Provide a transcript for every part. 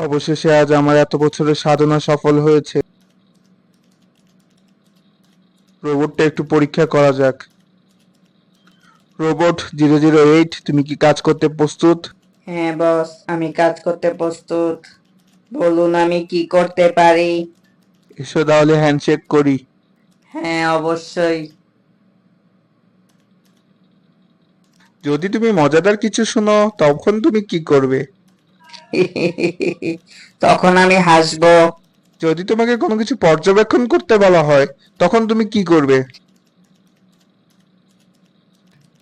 অবশেষে আজ আমার এত বছরের সাধনা সফল হয়েছে। রোবটটা একটু পরীক্ষা করা যাক। রোবট 008, তুমি কি কাজ করতে প্রস্তুত? হ্যাঁ বস, আমি কাজ করতে প্রস্তুত। বলুন আমি কি করতে পারি? এসো তাহলে হ্যান্ডশেক করি। হ্যাঁ অবশ্যই। যদি তুমি মজাদার কিছু শোনো তখন তুমি কি করবে? তখন আমি হাসবো। যদি তোমাকে কোনো কিছু পর্যবেক্ষণ করতে বলা হয় তখন তুমি কি করবে?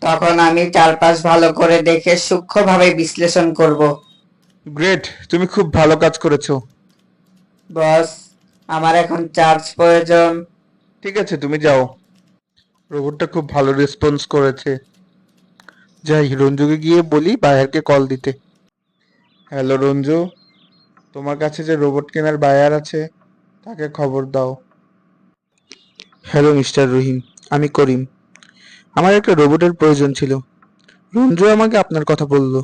তখন আমি চারপাশ ভালো করে দেখে সূক্ষ্মভাবে বিশ্লেষণ করব। গ্রেট, তুমি খুব ভালো কাজ করেছো। বস, আমার এখন চার্জ প্রয়োজন। ঠিক আছে, তুমি যাও। রোবটটা খুব ভালো রেসপন্স করেছে। যাই রঞ্জুকে গিয়ে বলি বায়ারকে কল দিতে। হ্যালো রঞ্জু, তোমার কাছে যে রোবট কেনার বায়ার আছে তাকে খবর দাও। হ্যালো মিস্টার রহিম, আমি করিম। আমার একটা রোবটের প্রয়োজন ছিল। রঞ্জু আমাকে আপনার কথা বলল।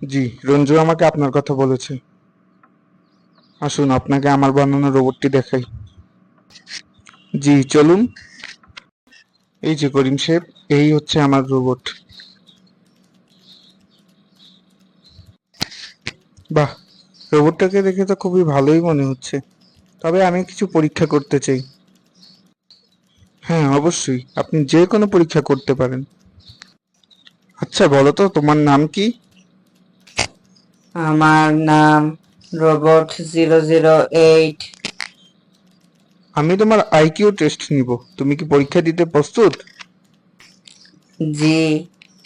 জি, রঞ্জু আমাকে আপনার কথা বলেছে। আসুন আপনাকে আমার বানানো রোবটটি দেখাই। জি চলুন। এই যে করিম সাহেব, এই হচ্ছে আমার রোবট। বাহ, রোবটটাকে দেখে তো খুবই ভালোই মনে হচ্ছে। তবে আমি কিছু পরীক্ষা করতে চাই। হ্যাঁ অবশ্যই, আপনি যে কোনো পরীক্ষা করতে পারেন। আচ্ছা বলো তো তোমার নাম কি? আমার নাম রোবট 008। আমি তোমার আইকিউ টেস্ট নিব, তুমি কি পরীক্ষা দিতে প্রস্তুত? জি,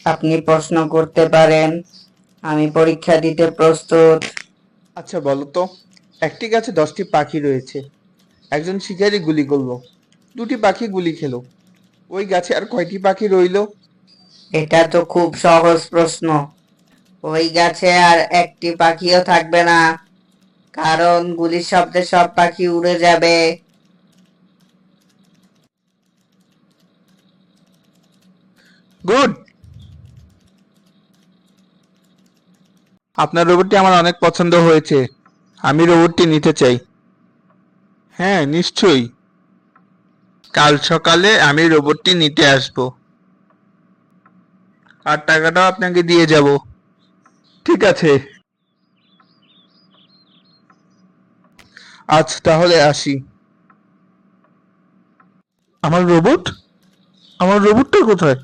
আপনি প্রশ্ন করতে পারেন। আমি পরীক্ষা দিতে প্রস্তুত। আচ্ছা বলো তো, একটি গাছে 10টি পাখি রয়েছে। একজন শিকারী গুলি করলো, দুটি পাখি গুলি খেলো, ওই গাছে আর কয়টি পাখি রইলো? এটা তো খুব সহজ প্রশ্ন। ওই গাছে আর একটি পাখিও থাকবে না, কারণ গুলির শব্দে সব পাখি উড়ে যাবে। গুড, আপনার রোবটটি আমার অনেক পছন্দ হয়েছে। আমি রোবটটি নিতে চাই। হ্যাঁ নিশ্চয়ই, কাল সকালে আমি রোবটটি নিতে আসব আর টাকাটাও আপনাকে দিয়ে যাব। ঠিক আছে, আজ তাহলে আসি। আমার রোবট, আমার রোবটটা কোথায়?